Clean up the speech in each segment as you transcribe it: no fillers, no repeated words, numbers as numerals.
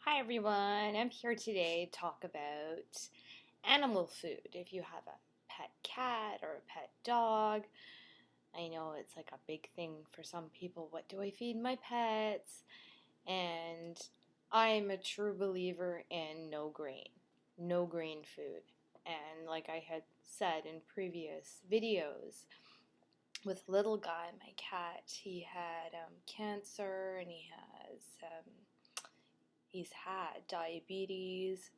Hi everyone, I'm here today to talk about animal food. If you have a pet cat or a pet dog, I know it's like a big thing for some people. What do I feed my pets? And I'm a true believer in no grain food. And like I had said in previous videos, with little guy, my cat, he had cancer and he's had diabetes,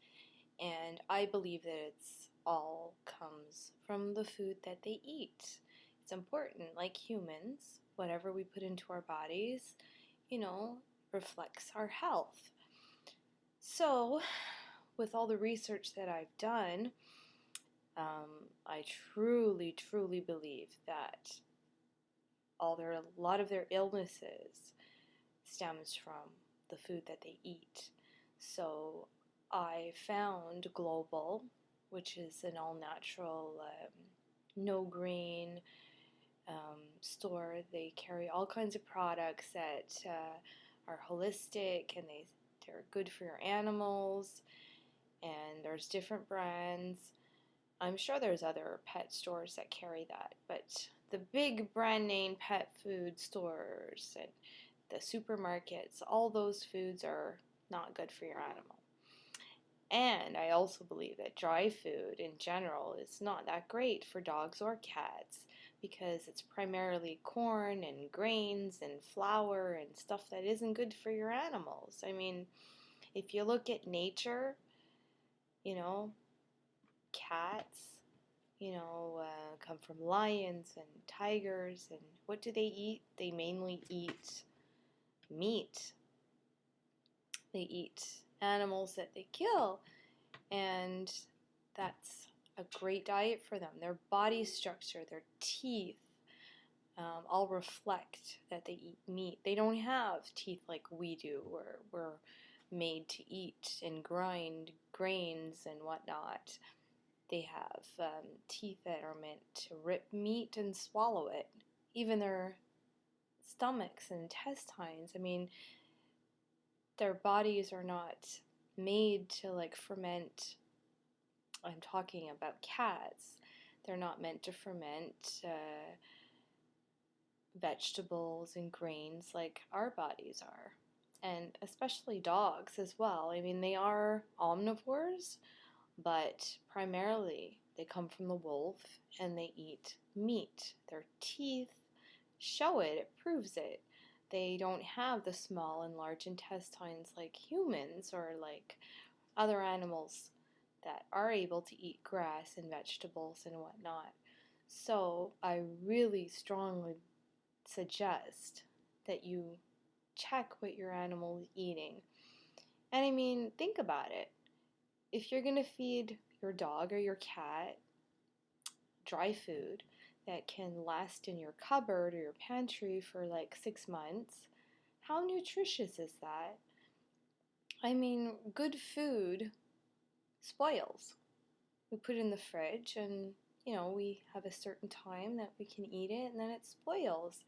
and I believe that it's all comes from the food that they eat. It's important, like humans, whatever we put into our bodies, you know, reflects our health. So, with all the research that I've done, I truly believe that a lot of their illnesses stems from the food that they eat. So I found Global, which is an all natural, no grain store. They carry all kinds of products that are holistic, and they're good for your animals. And there's different brands. I'm sure there's other pet stores that carry that, but the big brand name pet food stores and the supermarkets, all those foods are not good for your animal. And I also believe that dry food in general is not that great for dogs or cats because it's primarily corn and grains and flour and stuff that isn't good for your animals. I mean, if you look at nature, you know, cats, come from lions and tigers, and what do they eat? They mainly eat meat. They eat animals that they kill, and that's a great diet for them. Their body structure, their teeth, all reflect that they eat meat. They don't have teeth like we do, where we're made to eat and grind grains and whatnot. They have teeth that are meant to rip meat and swallow it. Even their stomachs and intestines, I mean, their bodies are not made to like ferment. I'm talking about cats. They're not meant to ferment vegetables and grains like our bodies are. And especially dogs as well. I mean, they are omnivores, but primarily they come from the wolf and they eat meat. Their teeth show it, it proves it. They don't have the small and large intestines like humans or like other animals that are able to eat grass and vegetables and whatnot. So I really strongly suggest that you check what your animal is eating. And I mean, think about it. If you're going to feed your dog or your cat dry food that can last in your cupboard or your pantry for like 6 months, how nutritious is that? I mean, good food spoils. We put it in the fridge and, we have a certain time that we can eat it and then it spoils.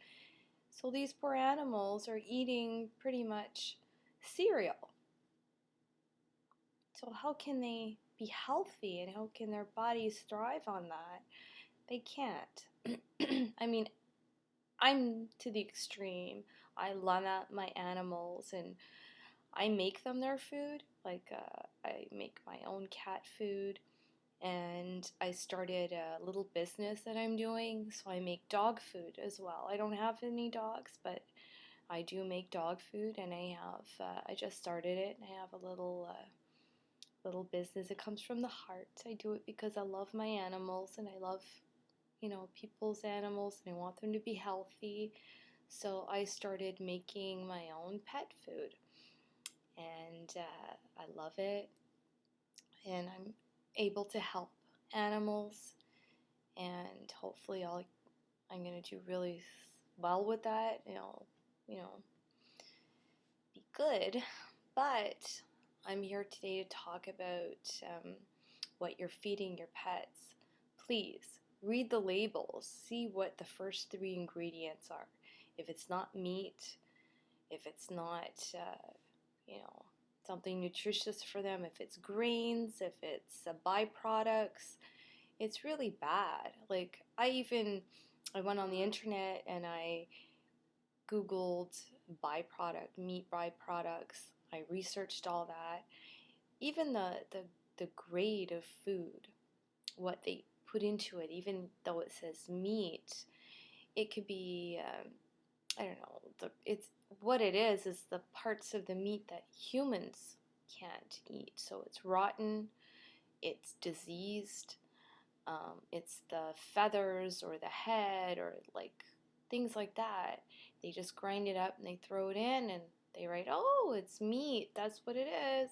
So these poor animals are eating pretty much cereal. So how can they be healthy and how can their bodies thrive on that? They can't. I mean, I'm to the extreme. I love my animals and I make them their food. Like, I make my own cat food, and I started a little business that I'm doing, so I make dog food as well. I don't have any dogs, but I do make dog food, and I just started it, and I have a little business. It comes from the heart. I do it because I love my animals, and I love, people's animals, and I want them to be healthy. So I started making my own pet food, and I love it, and I'm able to help animals, and hopefully I'm gonna do really well with that. You know, be good. But I'm here today to talk about what you're feeding your pets. Please read the labels. See what the first three ingredients are. If it's not meat, if it's not, something nutritious for them, if it's grains, if it's byproducts. It's really bad. Like I went on the internet and I Googled meat byproducts. I researched all that. Even the grade of food, what they put into it, even though it says meat, it could be, I don't know, it's what it is the parts of the meat that humans can't eat. So it's rotten, it's diseased, it's the feathers or the head or like things like that. They just grind it up and they throw it in and they write, oh, it's meat, that's what it is.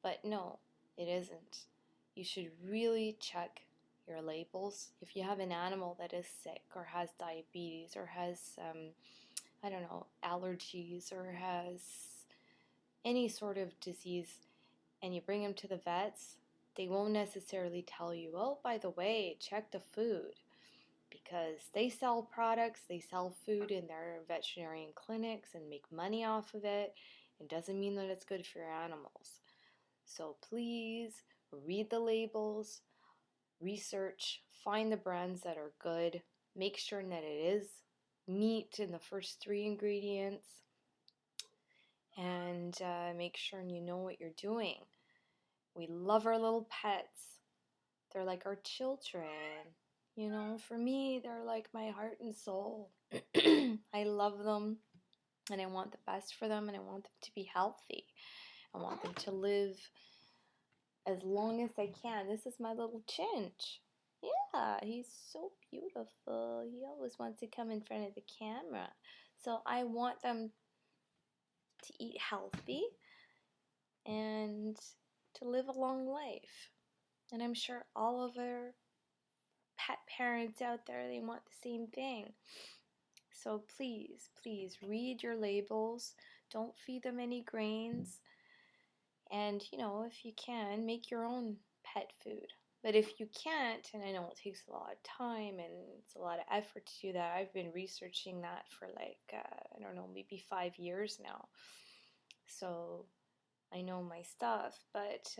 But no, it isn't. You should really check your labels. If you have an animal that is sick or has diabetes or has, I don't know, allergies or has any sort of disease and you bring them to the vets, they won't necessarily tell you, oh, by the way, check the food. Because they sell products, they sell food in their veterinarian clinics and make money off of it. It doesn't mean that it's good for your animals. So please read the labels, research, find the brands that are good, make sure that it is meat in the first 3 ingredients, and make sure you know what you're doing. We love our little pets. They're like our children. You know, for me, they're like my heart and soul. I love them and I want the best for them and I want them to be healthy. I want them to live as long as I can. This is my little Chinch. Yeah, he's so beautiful. He always wants to come in front of the camera. So I want them to eat healthy and to live a long life. And I'm sure all of our pet parents out there, they want the same thing. So please, please read your labels. Don't feed them any grains. And, you know, if you can, make your own pet food. But if you can't, and I know it takes a lot of time and it's a lot of effort to do that, I've been researching that for like, I don't know, maybe 5 years now. So I know my stuff. But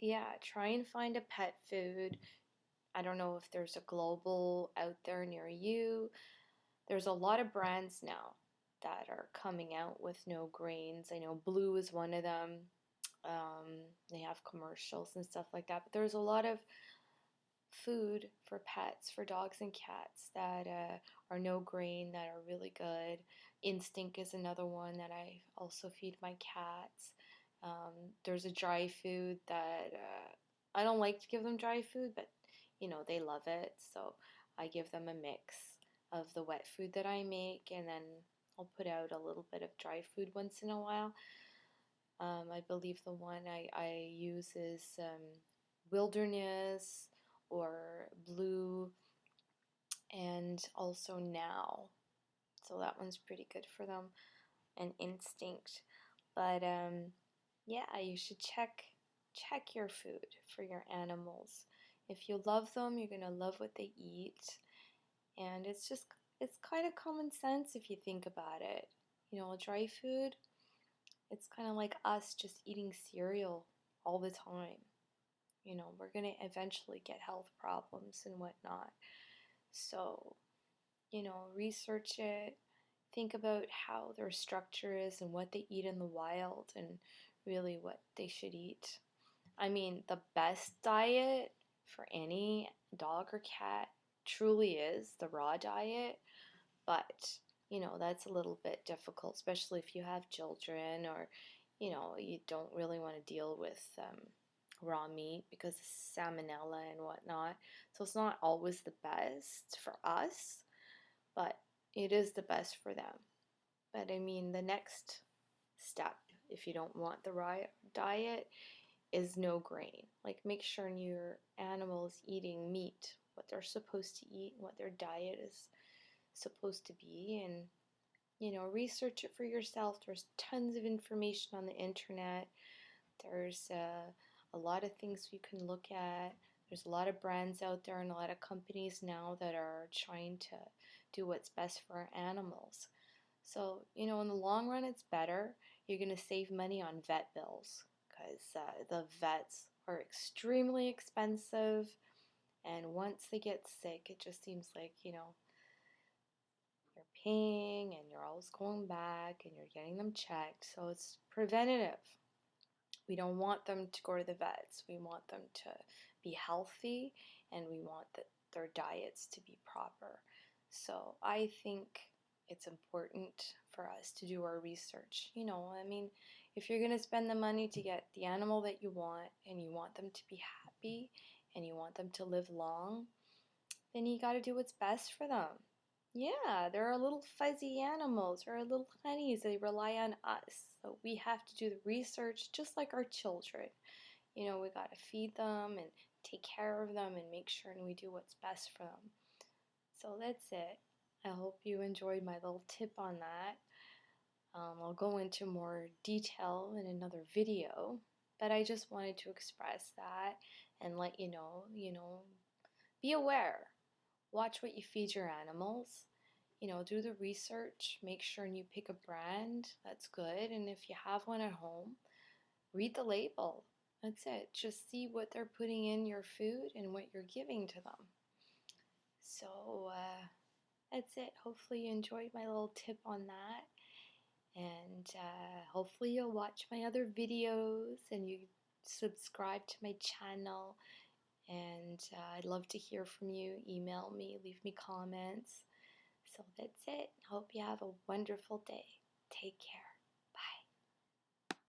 yeah, try and find a pet food. I don't know if there's a global out there near you. There's a lot of brands now that are coming out with no grains. I know Blue is one of them. They have commercials and stuff like that. But there's a lot of food for pets, for dogs and cats that are no grain, that are really good. Instinct is another one that I also feed my cats. There's a dry food that I don't like to give them dry food, but you know, they love it. So I give them a mix of the wet food that I make, and then I'll put out a little bit of dry food once in a while. I believe the one I use is Wilderness or Blue, and also Now. So that one's pretty good for them, and Instinct. But yeah, you should check your food for your animals. If you love them, you're gonna love what they eat, and it's kind of common sense if you think about it. You know, dry food, it's kind of like us just eating cereal all the time. You know, we're gonna eventually get health problems and whatnot. So, you know, research it, think about how their structure is and what they eat in the wild and really what they should eat. I mean, the best diet for any dog or cat truly is the raw diet, but you know, that's a little bit difficult, especially if you have children or you know, you don't really want to deal with raw meat because of salmonella and whatnot. So it's not always the best for us, but it is the best for them. But I mean, the next step, if you don't want the raw diet, is no grain. Like, make sure your animal is eating meat, what they're supposed to eat, what their diet is supposed to be, and you know, research it for yourself. There's tons of information on the internet. There's a lot of things you can look at. There's a lot of brands out there and a lot of companies now that are trying to do what's best for our animals. So, you know, in the long run, it's better. you're going to save money on vet bills because the vets are extremely expensive. And once they get sick, it just seems like, you're paying and you're always going back and you're getting them checked. So it's preventative. We don't want them to go to the vets. We want them to be healthy and we want their diets to be proper. So I think it's important for us to do our research. If you're going to spend the money to get the animal that you want and you want them to be happy and you want them to live long, then you got to do what's best for them. Yeah, they're little fuzzy animals, they're little honeys, they rely on us. So we have to do the research just like our children. We got to feed them and take care of them and make sure and we do what's best for them. So that's it. I hope you enjoyed my little tip on that. I'll go into more detail in another video, but I just wanted to express that and let you know, be aware. Watch what you feed your animals. Do the research. Make sure and you pick a brand that's good. And if you have one at home, read the label. That's it. Just see what they're putting in your food and what you're giving to them. So that's it. Hopefully you enjoyed my little tip on that. And hopefully you'll watch my other videos and you subscribe to my channel. And I'd love to hear from you. Email me, leave me comments. So that's it. Hope you have a wonderful day. Take care.